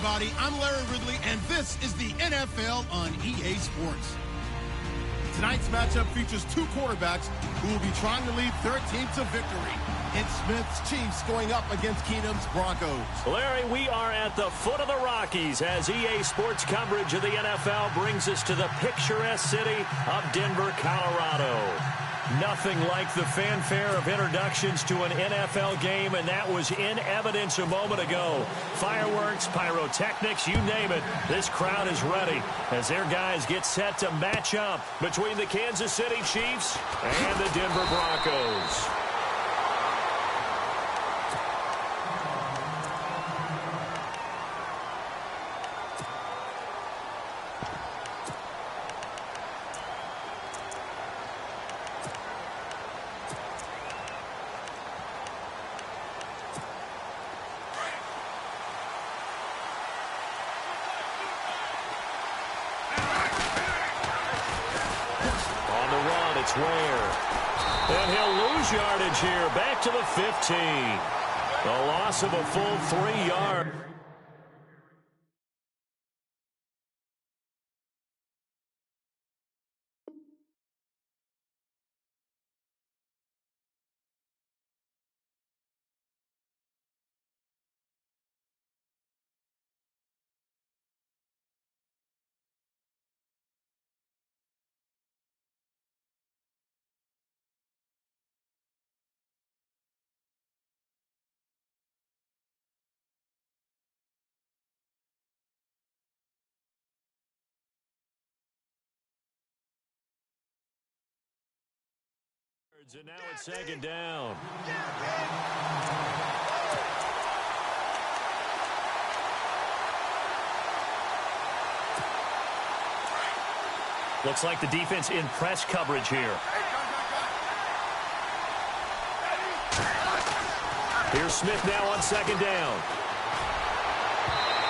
everybody. I'm Larry Ridley, and this is the NFL on EA Sports. Tonight's matchup features two quarterbacks who will be trying to lead their team to victory. It's Smith's Chiefs going up against Keenum's Broncos. Larry, we are at the foot of the Rockies as EA Sports coverage of the NFL brings us to the picturesque city of Denver, Colorado. Nothing like the fanfare of introductions to an NFL game, and that was in evidence a moment ago. Fireworks, pyrotechnics, you name it. This crowd is ready as their guys get set to match up between the Kansas City Chiefs and the Denver Broncos. And he'll lose yardage here, back to the 15. A loss of a full 3 yards. And now it's second down. Looks like the defense in press coverage here. Here's Smith now on second down.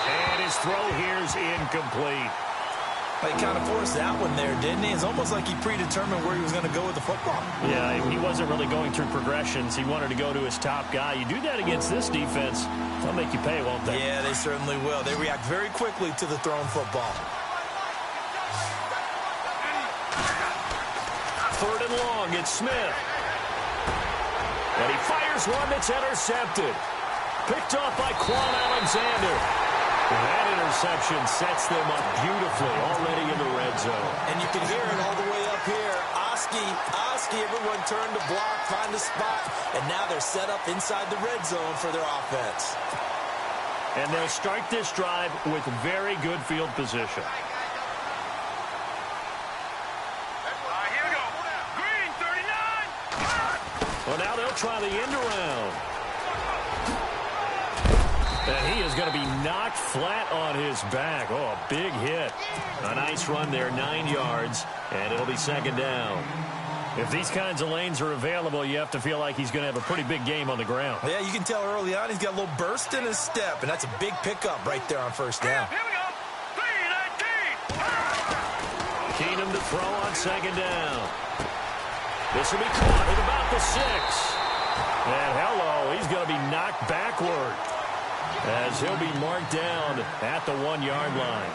And his throw here's incomplete. He kind of forced that one there, didn't he? It's almost like he predetermined where he was going to go with the football. Yeah, he wasn't really going through progressions. He wanted to go to his top guy. You do that against this defense, they'll make you pay, won't they? Yeah, they certainly will. They react very quickly to the thrown football. Third and long, it's Smith. And he fires one that's intercepted. Picked off by Quan Alexander. That interception sets them up beautifully already in the red zone. And you can hear it all the way up here. Oski, everyone turned to block, find a spot, and now they're set up inside the red zone for their offense. And they'll start this drive with very good field position. Here we go. Green, 39. Well, now they'll try the end around. And he is going to be knocked flat on his back. Oh, a big hit. A nice run there, 9 yards, and it'll be second down. If these kinds of lanes are available, you have to feel like he's going to have a pretty big game on the ground. Yeah, you can tell early on he's got a little burst in his step, and that's a big pickup right there on first down. Here we go. 3-19. Keenum to throw on second down. This will be caught at about the 6. And hello, he's going to be knocked backward, as he'll be marked down at the 1 yard line.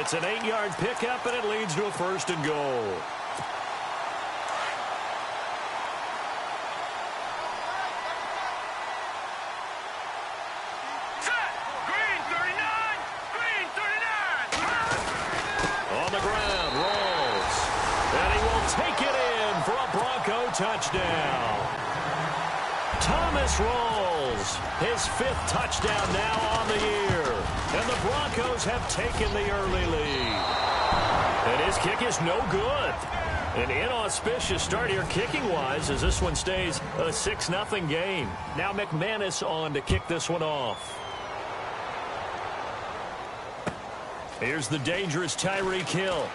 It's an 8-yard pickup, and it leads to a first and goal. Set. Green, 39. Green, 39. On the ground, rolls. And he will take it in for a Bronco touchdown. Thomas rolls. His 5th touchdown now on the year. And the Broncos have taken the early lead. And his kick is no good. An inauspicious start here kicking-wise as this one stays a 6-0 game. Now McManus on to kick this one off. Here's the dangerous Tyreek Hill.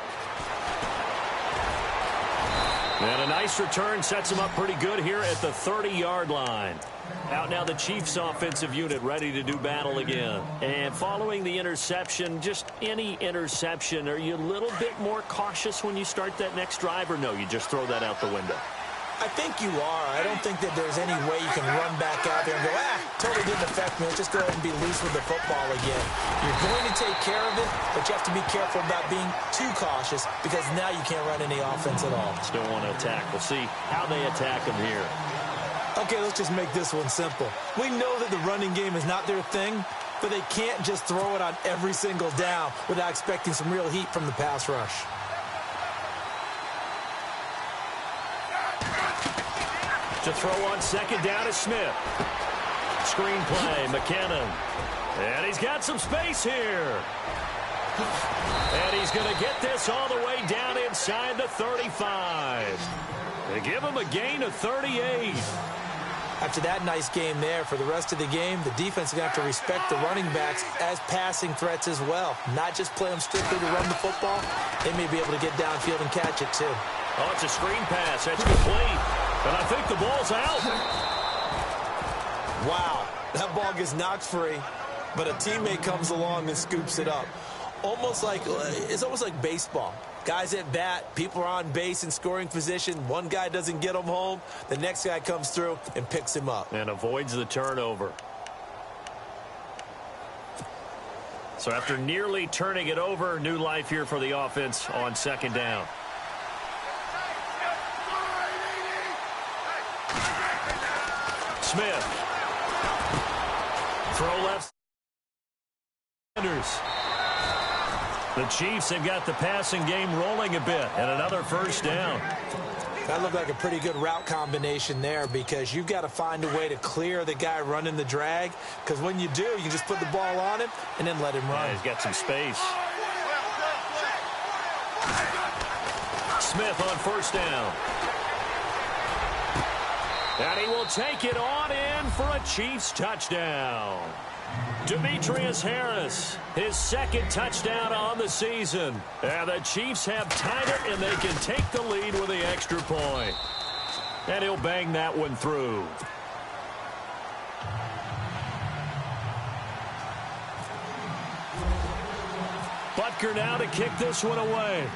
And a nice return sets him up pretty good here at the 30-yard line. Out now the Chiefs offensive unit ready to do battle again. And following the interception, just any interception, are you a little bit more cautious when you start that next drive, or no, you just throw that out the window? I think you are. I don't think that there's any way you can run back out there and go, totally didn't affect me. Let's just go ahead and be loose with the football again. You're going to take care of it, but you have to be careful about being too cautious because now you can't run any offense at all. Still want to attack. We'll see how they attack them here. Okay, let's just make this one simple. We know that the running game is not their thing, but they can't just throw it on every single down without expecting some real heat from the pass rush. To throw on second down is Smith. Screen play, McKinnon. And he's got some space here. And he's going to get this all the way down inside the 35. They give him a gain of 38. After that nice game there, for the rest of the game, the defense is going to have to respect the running backs as passing threats as well. Not just play them strictly to run the football. They may be able to get downfield and catch it, too. Oh, it's a screen pass. That's complete. And I think the ball's out. Wow, that ball gets knocked free, but a teammate comes along and scoops it up. It's almost like baseball. Guys at bat, people are on base in scoring position. One guy doesn't get him home. The next guy comes through and picks him up. And avoids the turnover. So after nearly turning it over, new life here for the offense on second down. Smith. Throw left. The Chiefs have got the passing game rolling a bit, and another first down. That looked like a pretty good route combination there because you've got to find a way to clear the guy running the drag, because when you do, you just put the ball on him and then let him run. Yeah, he's got some space. Smith on first down. And he will take it on in for a Chiefs touchdown. Demetrius Harris, his second touchdown on the season. And the Chiefs have tied it, and they can take the lead with the extra point. And he'll bang that one through. Butker now to kick this one away.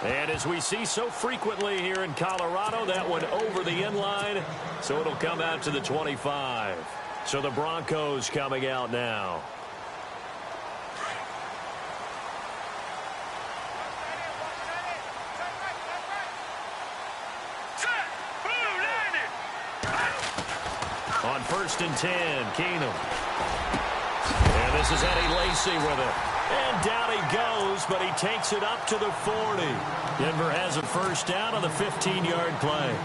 And as we see so frequently here in Colorado, that one over the end line, so it'll come out to the 25. So the Broncos coming out now. On first and 10, Keenum. And this is Eddie Lacy with it. And down he goes, but he takes it up to the 40. Denver has a first down on the 15-yard play.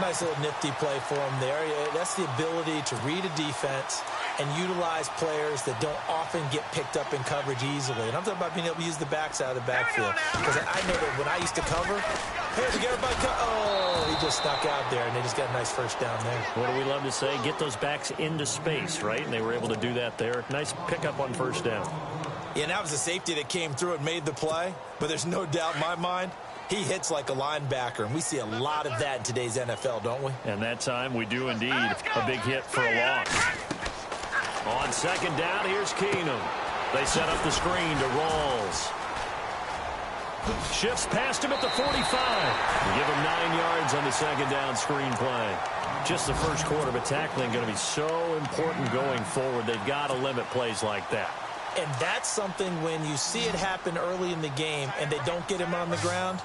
Nice little nifty play for him there. That's the ability to read a defense and utilize players that don't often get picked up in coverage easily. And I'm talking about being able to use the backs out of the backfield. Because I know that when I used to cover, hey, to get everybody he just stuck out there, and they just got a nice first down there. What do we love to say? Get those backs into space, right? And they were able to do that there. Nice pickup on first down. Yeah, and that was a safety that came through and made the play. But there's no doubt in my mind, he hits like a linebacker, and we see a lot of that in today's NFL, don't we? And that time we do indeed. A big hit for a loss. On second down, here's Keenum. They set up the screen to Rawls. Shifts past him at the 45. Give him 9 yards on the second down screen play. Just the first quarter, but tackling going to be so important going forward. They've got to limit plays like that. And that's something when you see it happen early in the game and they don't get him on the ground,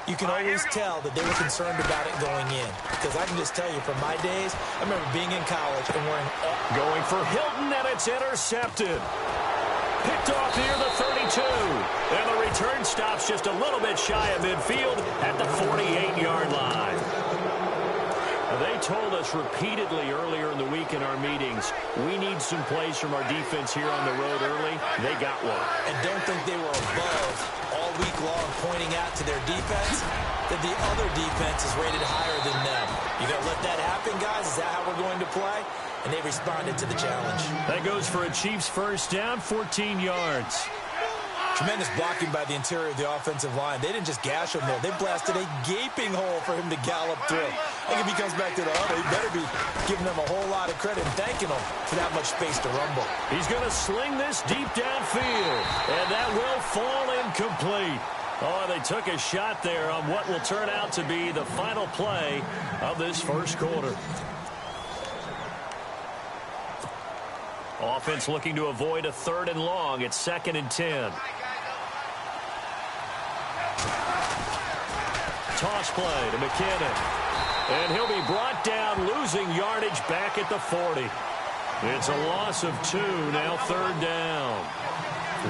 you can always tell that they were concerned about it going in. Because I can just tell you, from my days, I remember being in college and wearing... Going for Hilton, and it's intercepted. Picked off near the 32. And the return stops just a little bit shy of midfield at the 48-yard line. They told us repeatedly earlier in the week in our meetings, we need some plays from our defense here on the road early. They got one. And don't think they were above all week long pointing out to their defense that the other defense is rated higher than them. You got to let that happen, guys? Is that how we're going to play? And they responded to the challenge. That goes for a Chiefs first down, 14 yards. Tremendous blocking by the interior of the offensive line. They didn't just gash him there. They blasted a gaping hole for him to gallop through. I think if he comes back to the huddle, he better be giving them a whole lot of credit and thanking them for that much space to rumble. He's going to sling this deep downfield, and that will fall incomplete. Oh, they took a shot there on what will turn out to be the final play of this first quarter. Offense looking to avoid a 3rd and long. It's 2nd and 10. Toss play to McKinnon. And he'll be brought down, losing yardage back at the 40. It's a loss of 2, now 3rd down.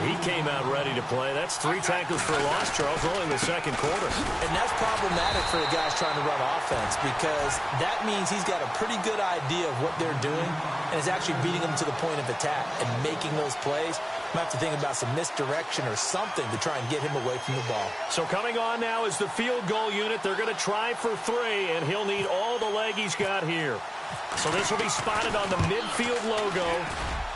He came out ready to play. That's 3 tackles for a loss, Charles, only in the second quarter. And that's problematic for the guys trying to run offense because that means he's got a pretty good idea of what they're doing and is actually beating them to the point of attack and making those plays. Might have to think about some misdirection or something to try and get him away from the ball. So coming on now is the field goal unit. They're going to try for 3, and he'll need all the leg he's got here. So this will be spotted on the midfield logo.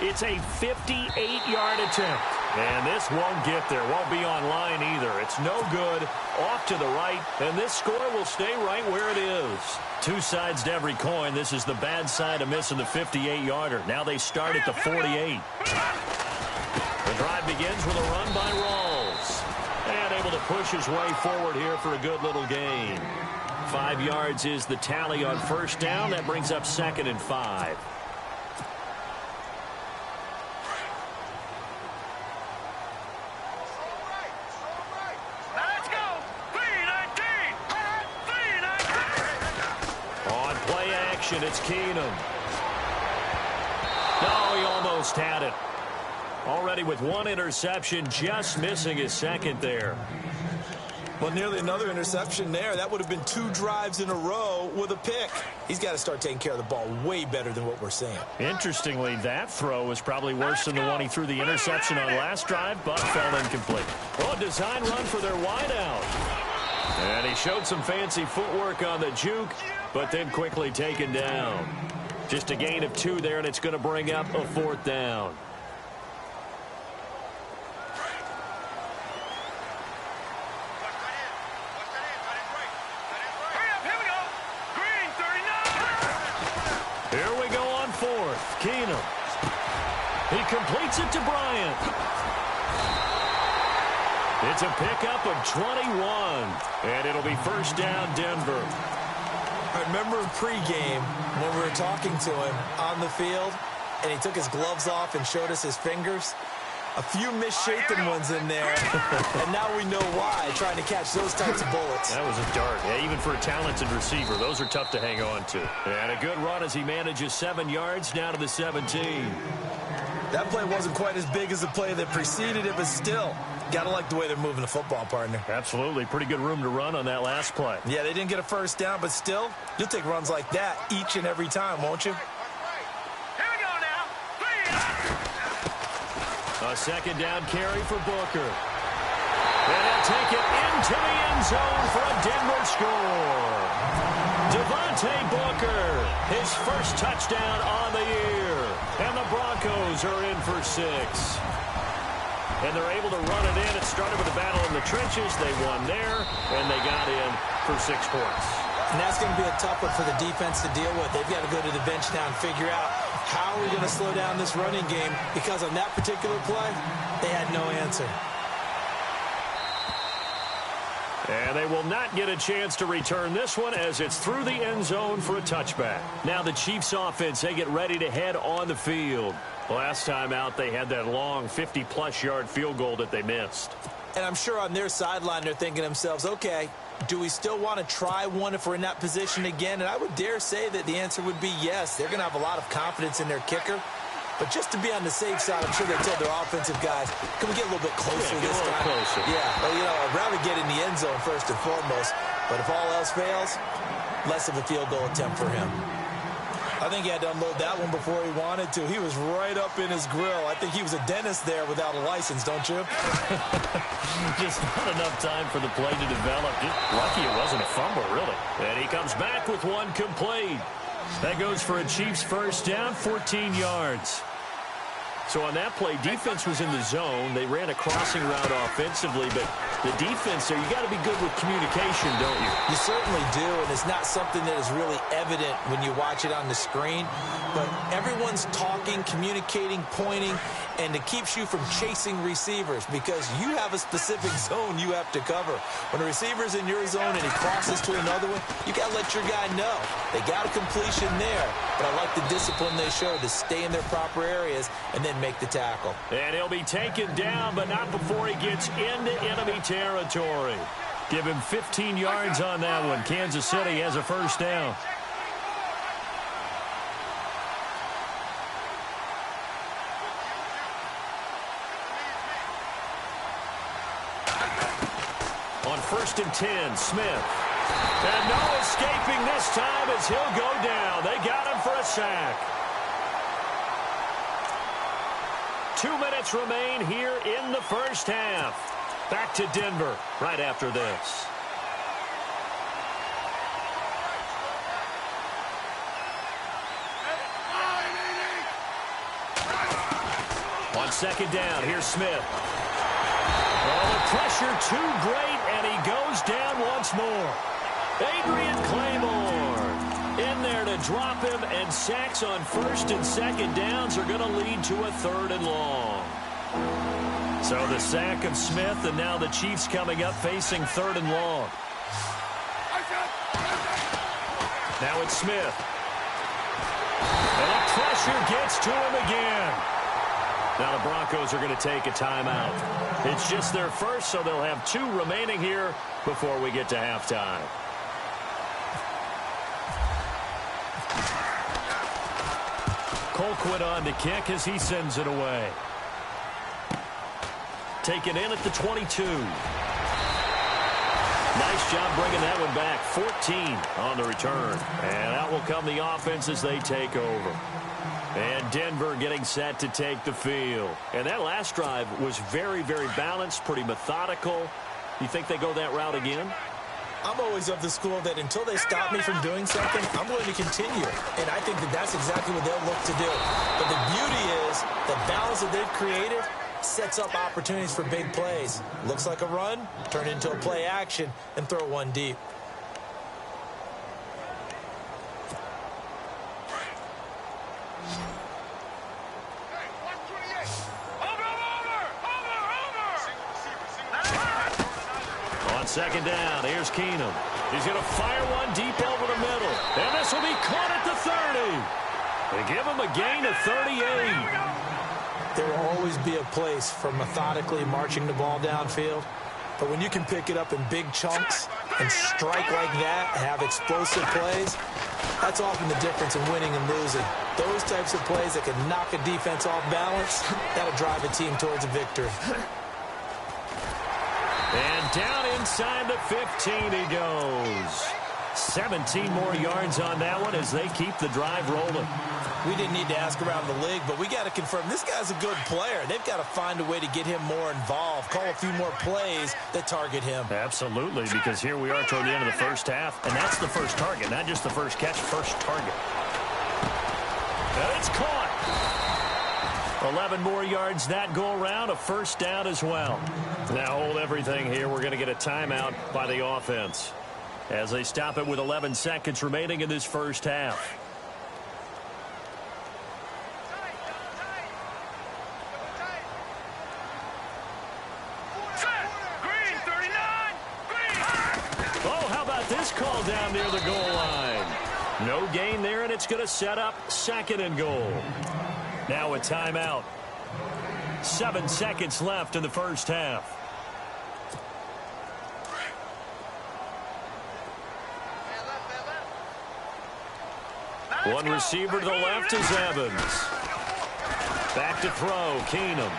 It's a 58-yard attempt. And this won't get there. Won't be on line either. It's no good. Off to the right. And this score will stay right where it is. 2 sides to every coin. This is the bad side of missing the 58-yarder. Now they start at the 48. The drive begins with a run by Rawls. And able to push his way forward here for a good little gain. 5 yards is the tally on first down. That brings up 2nd and 5. It's Keenum. No, he almost had it. Already with 1 interception, just missing his 2nd there. Well, nearly another interception there. That would have been 2 drives in a row with a pick. He's got to start taking care of the ball way better than what we're seeing. Interestingly, that throw was probably worse than the one he threw the interception on last drive, but fell incomplete. Oh, a design run for their wideout. And he showed some fancy footwork on the juke, but then quickly taken down. Just a gain of 2 there, and it's going to bring up a 4th down. Here we go on 4th. Keenum. He completes it to Bryant. It's a pickup of 21, and it'll be first down, Denver. I remember in pregame when we were talking to him on the field, and he took his gloves off and showed us his fingers. A few misshapen ones in there, and now we know why, trying to catch those types of bullets. That was a dart. Yeah, even for a talented receiver, those are tough to hang on to. And a good run as he manages 7 yards down to the 17. That play wasn't quite as big as the play that preceded it, but still, gotta like the way they're moving the football, partner. Absolutely. Pretty good room to run on that last play. Yeah, they didn't get a first down, but still, you'll take runs like that each and every time, won't you? A second down carry for Booker. And he'll take it into the end zone for a Denver score. Devontae Booker, his first touchdown on the year. And the Broncos are in for 6. And they're able to run it in. It started with a battle in the trenches. They won there, and they got in for 6 points. And that's going to be a tough one for the defense to deal with. They've got to go to the bench now and figure out how are we going to slow down this running game, because on that particular play, they had no answer. And they will not get a chance to return this one as it's through the end zone for a touchback. Now the Chiefs offense, they get ready to head on the field. Last time out, they had that long 50-plus yard field goal that they missed. And I'm sure on their sideline, they're thinking to themselves, okay, do we still want to try one if we're in that position again? And I would dare say that the answer would be yes. They're going to have a lot of confidence in their kicker. But just to be on the safe side, I'm sure they told their offensive guys, can we get a little bit closer this time? Closer. Yeah, well, you know, I'd rather get in the end zone first and foremost. But if all else fails, less of a field goal attempt for him. I think he had to unload that one before he wanted to. He was right up in his grill. I think he was a dentist there without a license, don't you? Just not enough time for the play to develop. Just lucky it wasn't a fumble, really. And he comes back with one complete. That goes for a Chiefs first down, 14 yards. So on that play, defense was in the zone. They ran a crossing route offensively, but the defense there, you got to be good with communication, don't you? You certainly do, and it's not something that is really evident when you watch it on the screen. But everyone's talking, communicating, pointing, and it keeps you from chasing receivers because you have a specific zone you have to cover. When a receiver's in your zone and he crosses to another one, you got to let your guy know. They got a completion there, but I like the discipline they showed to stay in their proper areas and then make the tackle. And he'll be taken down, but not before he gets into enemy territory. Give him 15 yards on that one. Kansas City has a first down. On 1st and 10, Smith. And no escaping this time as he'll go down. They got him for a sack. 2 minutes remain here in the first half. Back to Denver right after this. On 2nd down, here's Smith. Oh, the pressure too great, and he goes down once more. Adrian Claymore in there to drop him, and sacks on 1st and 2nd downs are going to lead to a 3rd and long. So the sack of Smith, and now the Chiefs coming up facing 3rd and long. Now it's Smith. And the pressure gets to him again. Now the Broncos are going to take a timeout. It's just their first, so they'll have 2 remaining here before we get to halftime. Colquitt on to kick as he sends it away. Taken in at the 22. Nice job bringing that one back. 14 on the return. And out will come the offense as they take over. And Denver getting set to take the field. And that last drive was very, very balanced, pretty methodical. You think they go that route again? I'm always of the school that until they stop me from doing something, I'm going to continue. And I think that that's exactly what they'll look to do. But the beauty is the balance that they've created sets up opportunities for big plays. Looks like a run, turn it into a play action, and throw one deep. On 2nd down, here's Keenum. He's going to fire one deep over the middle. And this will be caught at the 30. They give him a gain of 38. There will always be a place for methodically marching the ball downfield. But when you can pick it up in big chunks and strike like that, have explosive plays, that's often the difference in winning and losing. Those types of plays that can knock a defense off balance, that'll drive a team towards a victory. And down inside the 15 he goes. 17 more yards on that one as they keep the drive rolling. We didn't need to ask around the league, but we got to confirm this guy's a good player. They've got to find a way to get him more involved, call a few more plays that target him. Absolutely, because here we are toward the end of the first half, and that's the first target, not just the first catch, first target. And it's caught. 11 more yards that go around, a first down as well. Now hold everything here. We're going to get a timeout by the offense as they stop it with 11 seconds remaining in this first half. Oh, how about this call down near the goal line? No gain there, and it's going to set up 2nd and goal. Now a timeout. 7 seconds left in the first half. One receiver to the left is Evans. Back to throw, Keenum.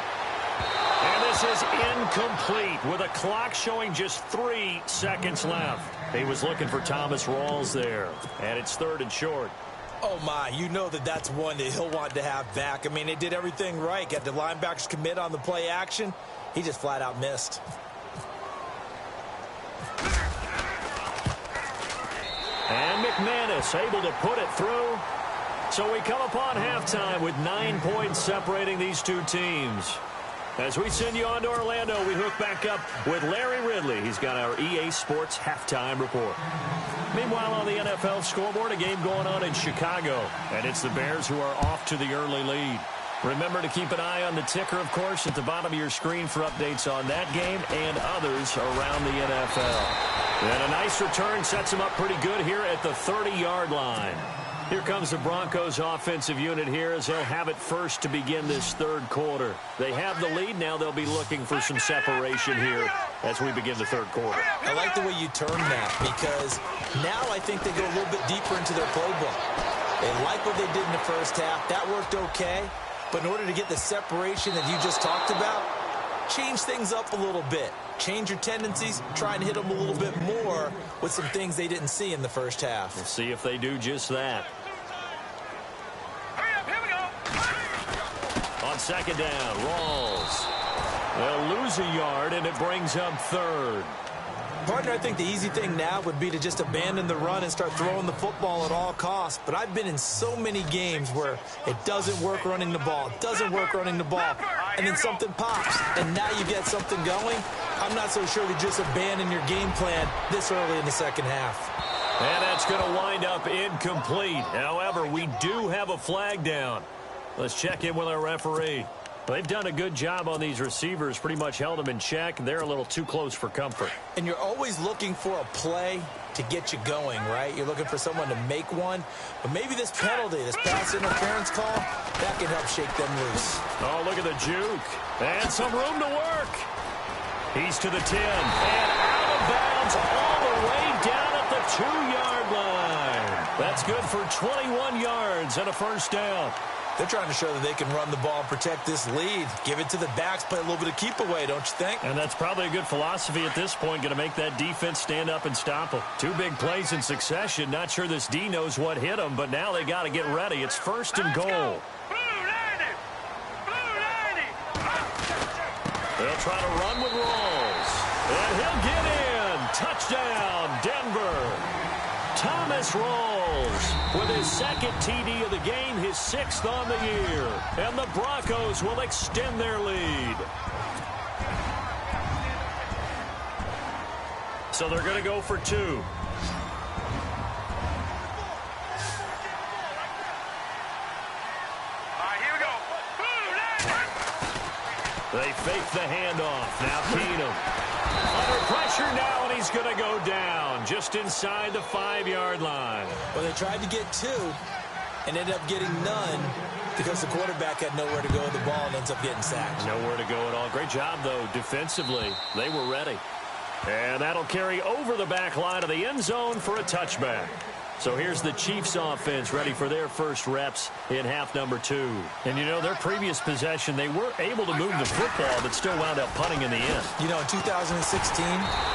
And this is incomplete with a clock showing just 3 seconds left. He was looking for Thomas Rawls there, and it's 3rd and short. Oh, my, you know that that's one that he'll want to have back. I mean, they did everything right. Got the linebackers commit on the play action. He just flat out missed. And McManus able to put it through. So we come upon halftime with 9 points separating these two teams. As we send you on to Orlando, we hook back up with Larry Ridley. He's got our EA Sports halftime report. Meanwhile, on the NFL scoreboard, a game going on in Chicago. And it's the Bears who are off to the early lead. Remember to keep an eye on the ticker, of course, at the bottom of your screen for updates on that game and others around the NFL. And a nice return sets them up pretty good here at the 30-yard line. Here comes the Broncos offensive unit here as they'll have it first to begin this third quarter. They have the lead. Now they'll be looking for some separation here as we begin the third quarter. I like the way you term that because now I think they go a little bit deeper into their playbook. They like what they did in the first half. That worked okay. But in order to get the separation that you just talked about, change things up a little bit. Change your tendencies, try and hit them a little bit more with some things they didn't see in the first half. We'll see if they do just that. Hurry up, here we go. On second down, Rawls. They'll lose a yard, and it brings up third. Partner, I think the easy thing now would be to just abandon the run and start throwing the football at all costs. But I've been in so many games where it doesn't work running the ball, and then something pops, and now you get something going. I'm not so sure to just abandon your game plan this early in the second half. And that's going to wind up incomplete. However, we do have a flag down. Let's check in with our referee. They've done a good job on these receivers, pretty much held them in check. They're a little too close for comfort. And you're always looking for a play to get you going, right? You're looking for someone to make one. But maybe this penalty, this pass interference call, that can help shake them loose. Oh, look at the juke. And some room to work. He's to the 10. And out of bounds all the way down at the 2-yard line. That's good for 21 yards and a first down. They're trying to show that they can run the ball and protect this lead. Give it to the backs, play a little bit of keep away, don't you think? And that's probably a good philosophy at this point, going to make that defense stand up and stop them. Two big plays in succession. Not sure this D knows what hit them, but now they got to get ready. It's first and goal. Blue 90. They'll try to run with Rawls. And he'll get in. Touchdown, Denver. Thomas Rawls with his second TD of the game, his 6th on the year. And the Broncos will extend their lead. So they're going to go for 2. All right, here we go. Blue 90. They fake the handoff. Now Keenum. Under pressure now, and he's going to go down just inside the 5-yard line. Well, they tried to get 2 and ended up getting none because the quarterback had nowhere to go with the ball and ends up getting sacked. Nowhere to go at all. Great job, though, defensively. They were ready. And that'll carry over the back line of the end zone for a touchback. So here's the Chiefs offense ready for their first reps in half number 2. And, you know, their previous possession, they were able to move the football but still wound up punting in the end. You know, in 2016,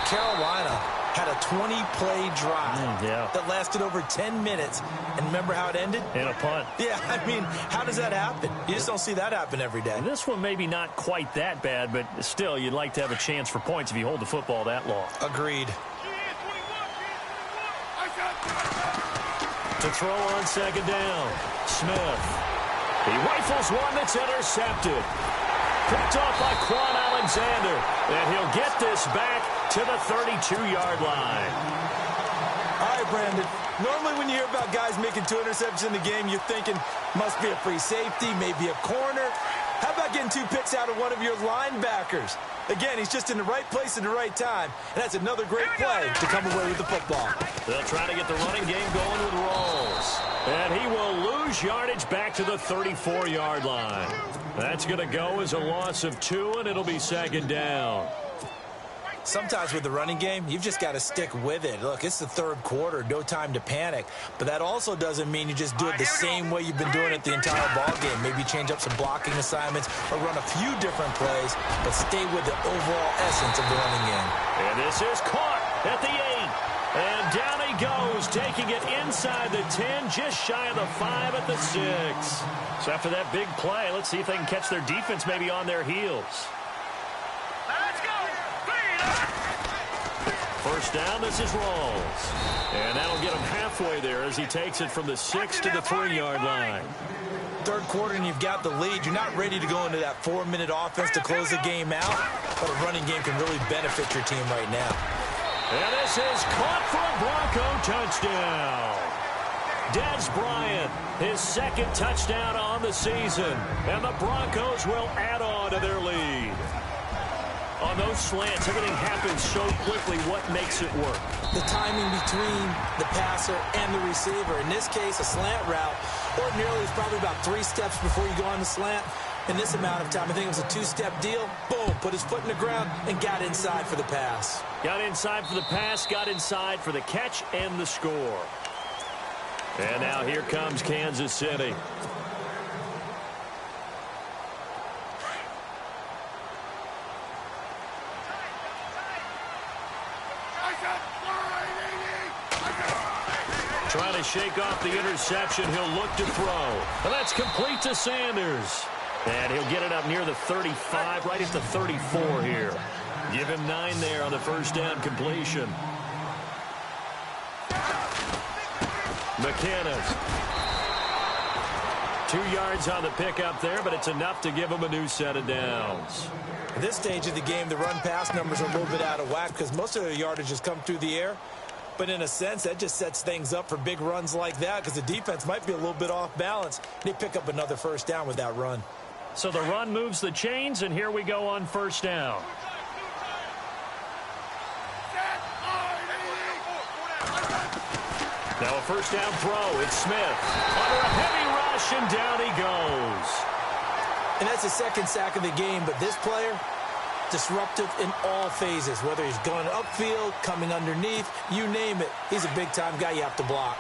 Carolina had a 20-play drive that lasted over 10 minutes. And remember how it ended? In a punt. Yeah, I mean, how does that happen? You just don't see that happen every day. And this one maybe not quite that bad, but still, you'd like to have a chance for points if you hold the football that long. Agreed. To throw on second down, Smith. He rifles one that's intercepted. Picked off by Quan Alexander. And he'll get this back to the 32-yard line. All right, Brandon. Normally when you hear about guys making 2 interceptions in the game, you're thinking must be a free safety, maybe a corner. How about getting 2 picks out of one of your linebackers? Again, he's just in the right place at the right time. And that's another great play to come away with the football. They'll try to get the running game going with Rawls. And he will lose yardage back to the 34-yard line. That's going to go as a loss of 2, and it'll be second down. Sometimes with the running game, you've just got to stick with it. Look, it's the third quarter, no time to panic. But that also doesn't mean you just do it the same way you've been doing it the entire ball game. Maybe change up some blocking assignments or run a few different plays, but stay with the overall essence of the running game. And this is caught at the 8. And down he goes, taking it inside the 10, just shy of the 5 at the 6. So after that big play, let's see if they can catch their defense maybe on their heels. First down, this is Rawls. And that'll get him half halfway there as he takes it from the 6 to the 3-yard line. Third quarter and you've got the lead. You're not ready to go into that 4-minute offense to close the game out, but a running game can really benefit your team right now. And this is caught for a Bronco touchdown. Dez Bryant, his second touchdown on the season, and the Broncos will add on to their lead. On those slants, everything happens so quickly. What makes it work? The timing between the passer and the receiver. In this case, a slant route. Ordinarily, it's probably about 3 steps before you go on the slant. In this amount of time, I think it was a 2-step deal. Boom, put his foot in the ground and got inside for the pass. Got inside for the pass, got inside for the catch and the score. And now here comes Kansas City. Trying to shake off the interception. He'll look to throw. And that's complete to Sanders. And he'll get it up near the 35, right at the 34 here. Give him 9 there on the first down completion. McKinnon. 2 yards on the pickup there, but it's enough to give him a new set of downs. At this stage of the game, the run-pass numbers are a little bit out of whack because most of their yardage has come through the air. But in a sense, that just sets things up for big runs like that because the defense might be a little bit off balance. They pick up another first down with that run. So the run moves the chains, and here we go on first down. Now a first down throw. It's Smith. Under a heavy rush, and down he goes. And that's the second sack of the game, but this player, disruptive in all phases, whether he's going upfield, coming underneath, you name it. He's a big-time guy you have to block.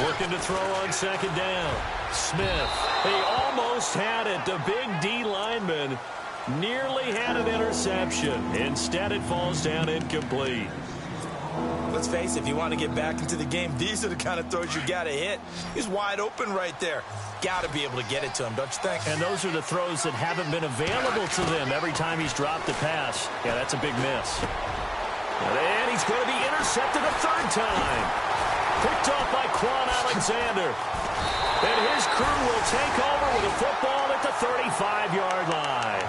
Looking to throw on second down. Smith. He almost had it. The big D lineman nearly had an interception. Instead, it falls down incomplete. Let's face it, if you want to get back into the game, these are the kind of throws you got to hit. He's wide open right there. Got to be able to get it to him, don't you think? And those are the throws that haven't been available to them every time he's dropped a pass. Yeah, that's a big miss. And he's going to be intercepted a third time. Picked off by Quan Alexander. And his crew will take over with a football at the 35-yard line.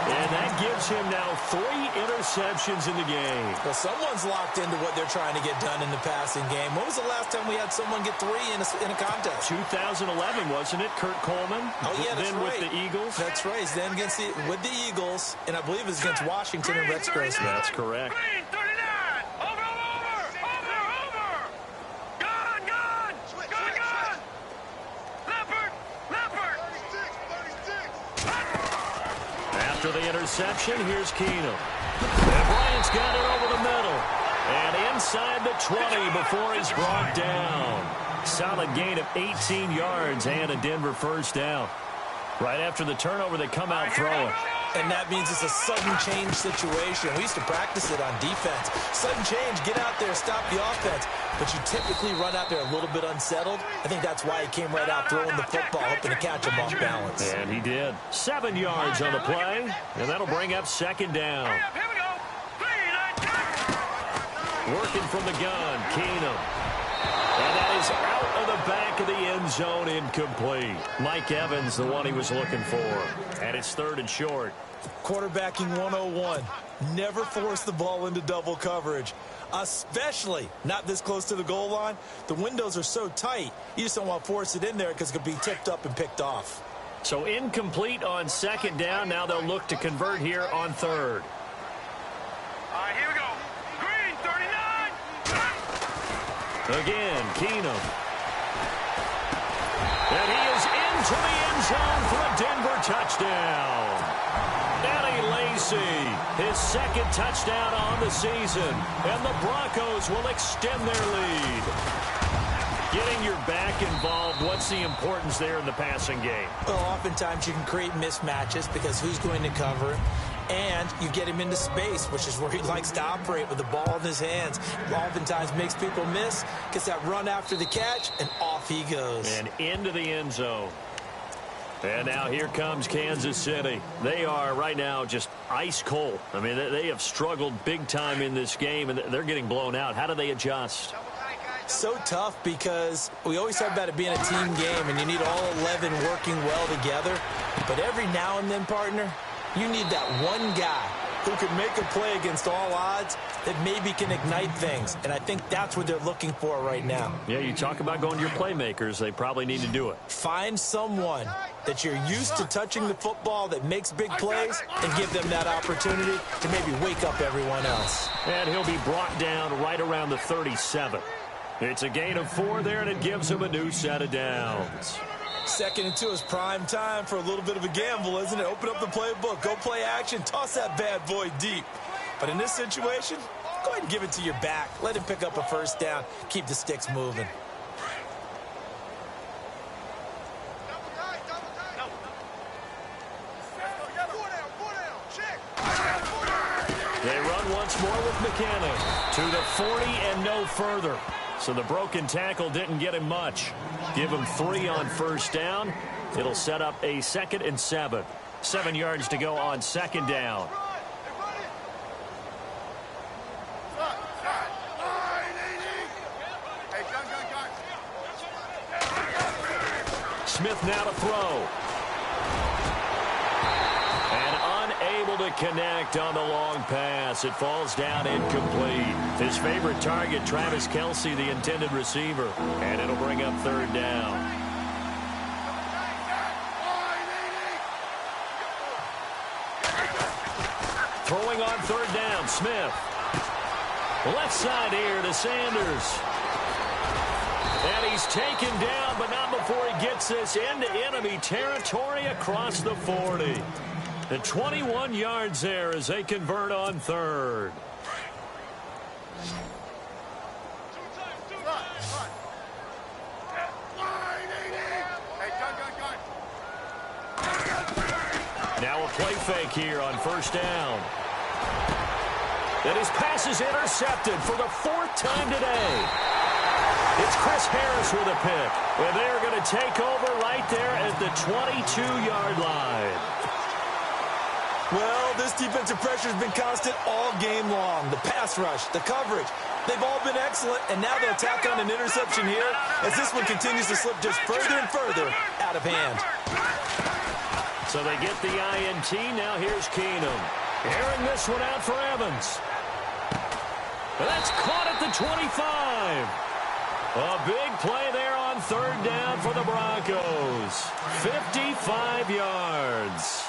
And that gives him now 3 interceptions in the game. Well, someone's locked into what they're trying to get done in the passing game. When was the last time we had someone get 3 in a contest? 2011, wasn't it? Kurt Coleman. Oh, yeah, that's then right. With the Eagles. That's right. He's then with the Eagles, and I believe it was against Washington and Rex Grossman. That's correct. Green 39. Over. Gone. Leopard. 36. After the interception, here's Keenum. And Bryant's got it over the middle. And inside the 20 before he's brought down. Solid gain of 18 yards and a Denver first down. Right after the turnover, they come out throwing. And that means it's a sudden change situation. We used to practice it on defense. Sudden change, get out there, stop the offense. But you typically run out there a little bit unsettled. I think that's why he came right out throwing the football, hoping to catch him off balance. And he did. 7 yards on the play, and that'll bring up second down. Here we go. 3, 9, Working from the gun, Keenum. And that is out of the back of the end zone, incomplete. Mike Evans, the one he was looking for. And it's 3rd and short. Quarterbacking 101. Never force the ball into double coverage, especially not this close to the goal line. The windows are so tight, you just don't want to force it in there because it could be tipped up and picked off. So incomplete on second down. Now they'll look to convert here on 3rd. All right, here we go. Green 39. Again, Keenum. And he is into the end zone for a Denver touchdown. Eddie Lacy, his second touchdown on the season. And the Broncos will extend their lead. Getting your back involved, what's the importance there in the passing game? Well, oftentimes you can create mismatches because who's going to cover him? And you get him into space, which is where he likes to operate with the ball in his hands. Oftentimes makes people miss, gets that run after the catch, and off he goes. And into the end zone. And now here comes Kansas City. They are right now just ice cold. I mean, they have struggled big time in this game, and they're getting blown out. How do they adjust? So tough because we always talk about it being a team game, and you need all 11 working well together. But every now and then, partner, you need that one guy who can make a play against all odds that maybe can ignite things. And I think that's what they're looking for right now. Yeah, you talk about going to your playmakers. They probably need to do it. Find someone that you're used to touching the football that makes big plays and give them that opportunity to maybe wake up everyone else. And he'll be brought down right around the 37. It's a gain of 4 there, and it gives him a new set of downs. 2nd and 2 is prime time for a little bit of a gamble, isn't it? Open up the playbook, go play action, toss that bad boy deep. But in this situation, go ahead and give it to your back. Let him pick up a first down. Keep the sticks moving. They run once more with McKinnon to the 40 and no further. So the broken tackle didn't get him much. Give him 3 on first down. It'll set up a 2nd and 7. 7 yards to go on 2nd down. Smith now to throw. And unable to connect on the long pass. It falls down incomplete. His favorite target, Travis Kelce, the intended receiver. And it'll bring up 3rd down. Throwing on 3rd down, Smith. Left side here to Sanders. And he's taken down, but not before he gets this into enemy territory across the 40. And 21 yards there as they convert on 3rd. Now a play fake here on 1st down. And his pass is intercepted for the 4th time today. It's Chris Harris with a pick. And they're going to take over right there at the 22-yard line. Well, this defensive pressure has been constant all game long. The pass rush, the coverage, they've all been excellent, and now they'll tack on an interception here as this one continues to slip just further and further out of hand. So they get the INT. Now here's Keenum. Airing this one out for Evans. And that's caught at the 25. A big play there on 3rd down for the Broncos. 55 yards.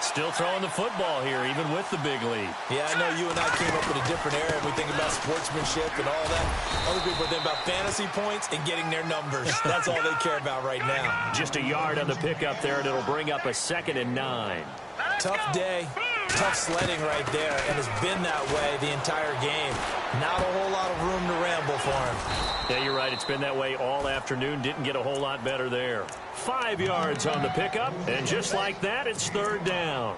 Still throwing the football here, even with the big lead. Yeah, I know you and I came up with a different era, and we think about sportsmanship and all that. Other people think about fantasy points and getting their numbers. That's all they care about right now. Just a yard on the pickup there, and it'll bring up a 2nd and 9. Tough day, tough sledding right there, and it's been that way the entire game. Not a whole lot of room to ramble for him. Yeah, you're right. It's been that way all afternoon. Didn't get a whole lot better there. 5 yards on the pickup, and just like that, it's 3rd down.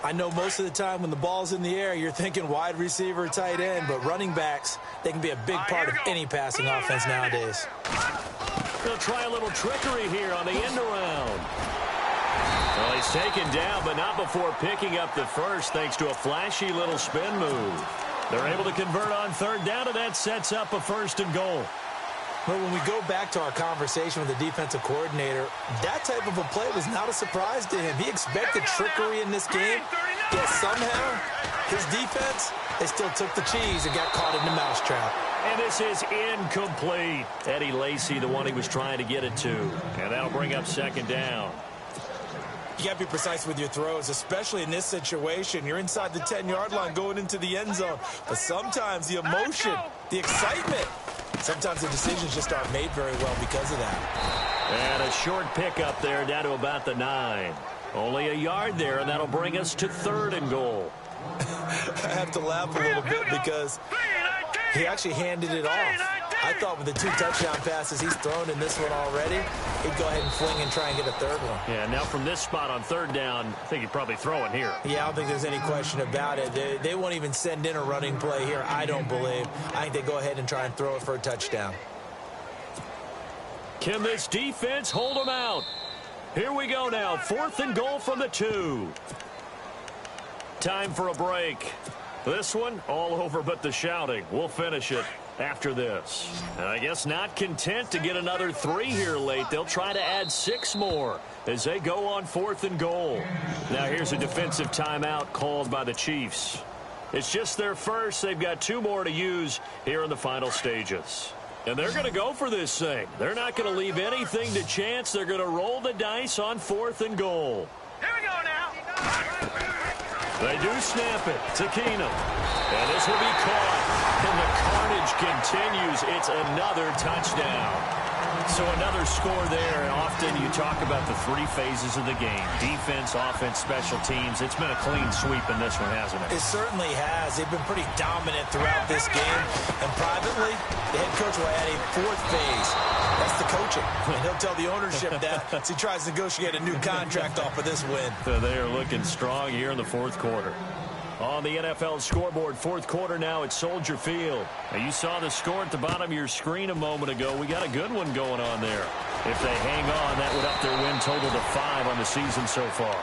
I know most of the time when the ball's in the air, you're thinking wide receiver, tight end, but running backs, they can be a big part of any passing offense nowadays. They'll try a little trickery here on the end around. Well, he's taken down, but not before picking up the first thanks to a flashy little spin move. They're able to convert on 3rd down, and that sets up a 1st and goal. But when we go back to our conversation with the defensive coordinator, that type of a play was not a surprise to him. He expected trickery in this game, yet somehow his defense, they still took the cheese and got caught in the mousetrap. And this is incomplete. Eddie Lacy, the one he was trying to get it to. And that'll bring up 2nd down. You got to be precise with your throws, especially in this situation. You're inside the 10-yard line going into the end zone. But sometimes the emotion, the excitement, sometimes the decisions just aren't made very well because of that. And a short pickup there down to about the 9. Only a yard there, and that'll bring us to 3rd and goal. I have to laugh a little bit because he actually handed it off. I thought with the 2 touchdown passes he's thrown in this one already, he'd go ahead and fling and try and get a 3rd one. Yeah, now from this spot on 3rd down, I think he'd probably throw it here. Yeah, I don't think there's any question about it. They won't even send in a running play here, I don't believe. I think they go ahead and try and throw it for a touchdown. Can this defense hold them out? Here we go now. 4th and goal from the 2. Time for a break. This one, all over but the shouting. We'll finish it after this. And I guess not content to get another 3 here late. They'll try to add 6 more as they go on 4th and goal. Now here's a defensive timeout called by the Chiefs. It's just their first. They've got 2 more to use here in the final stages. And they're going to go for this thing. They're not going to leave anything to chance. They're going to roll the dice on 4th and goal. Here we go now. They do snap it to Keenum. And this will be caught. And the carnage continues. It's another touchdown. So another score there. And often you talk about the 3 phases of the game. Defense, offense, special teams. It's been a clean sweep in this one, hasn't it? It certainly has. They've been pretty dominant throughout this game. And privately, the head coach will add a 4th phase. That's the coaching. And he'll tell the ownership that as he tries to negotiate a new contract off of this win. So they are looking strong here in the 4th quarter. On the NFL scoreboard, 4th quarter now at Soldier Field. Now you saw the score at the bottom of your screen a moment ago. We got a good one going on there. If they hang on, that would up their win total to 5 on the season so far.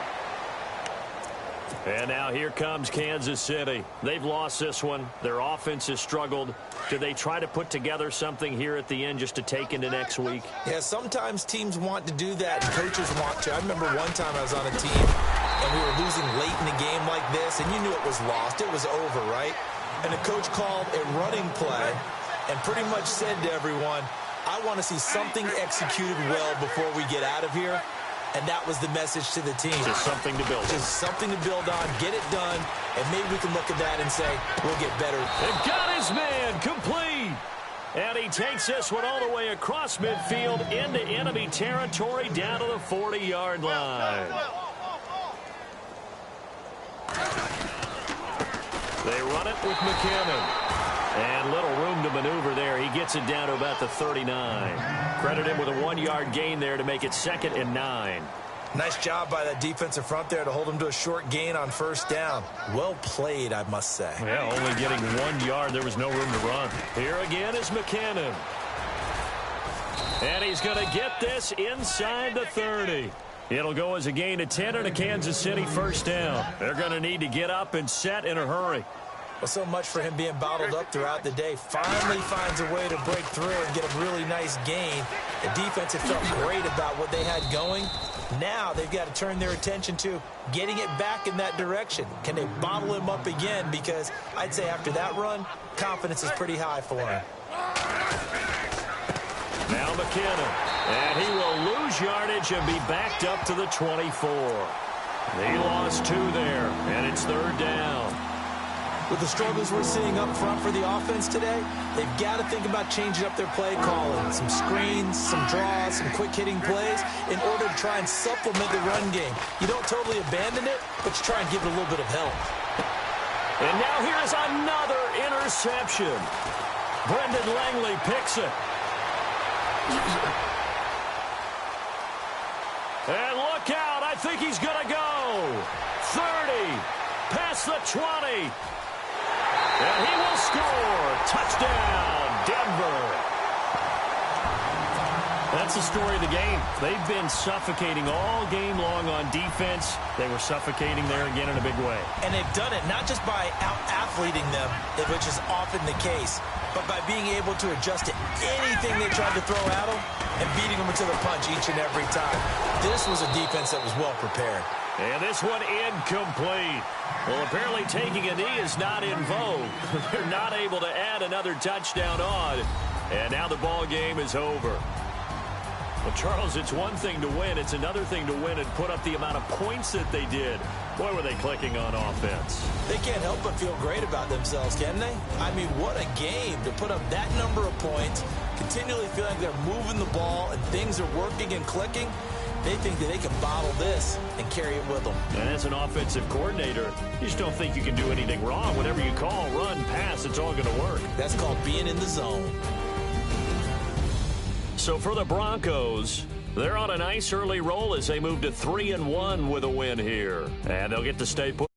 And now here comes Kansas City. They've lost this one. Their offense has struggled. Do they try to put together something here at the end just to take into next week? Yeah, sometimes teams want to do that, and coaches want to. I remember one time I was on a team, and we were losing late in the game like this, and you knew it was lost. It was over, right? And the coach called a running play and pretty much said to everyone, I want to see something executed well before we get out of here. And that was the message to the team. Just something to build on. Just something to build on, get it done, and maybe we can look at that and say, we'll get better. And got his man complete. And he takes this one all the way across midfield into enemy territory down to the 40-yard line. They run it with McKinnon. And little room to maneuver there. He gets it down to about the 39. Credit him with a 1-yard gain there to make it 2nd and 9. Nice job by that defensive front there to hold him to a short gain on 1st down. Well played, I must say. Yeah, only getting 1 yard. There was no room to run. Here again is McKinnon. And he's going to get this inside the 30. It'll go as a gain of 10 and a Kansas City 1st down. They're going to need to get up and set in a hurry. Well, so much for him being bottled up throughout the day. Finally finds a way to break through and get a really nice gain. The defense had felt great about what they had going. Now they've got to turn their attention to getting it back in that direction. Can they bottle him up again? Because I'd say after that run, confidence is pretty high for him. Now McKinnon. And he will lose yardage and be backed up to the 24. He lost 2 there, and it's 3rd down. With the struggles we're seeing up front for the offense today, they've got to think about changing up their play calling. Some screens, some draws, some quick-hitting plays in order to try and supplement the run game. You don't totally abandon it, but you try and give it a little bit of help. And now here's another interception. Brendan Langley picks it. And look out. I think he's going to go. 30. Past the 20. And he will score. Touchdown, Denver. That's the story of the game. They've been suffocating all game long on defense. They were suffocating there again in a big way. And they've done it not just by out-athleting them, which is often the case, but by being able to adjust to anything they tried to throw at them and beating them to the punch each and every time. This was a defense that was well prepared. And this one incomplete. Well, apparently taking a knee is not in vogue. They're not able to add another touchdown on. And now the ball game is over. Well, Charles, it's one thing to win. It's another thing to win and put up the amount of points that they did. Boy, were they clicking on offense. They can't help but feel great about themselves, can they? I mean, what a game to put up that number of points, continually feeling like they're moving the ball and things are working and clicking. They think that they can bottle this and carry it with them. And as an offensive coordinator, you just don't think you can do anything wrong. Whatever you call, run, pass, it's all going to work. That's called being in the zone. So for the Broncos, they're on a nice early roll as they move to 3-1 with a win here. And they'll get to stay put.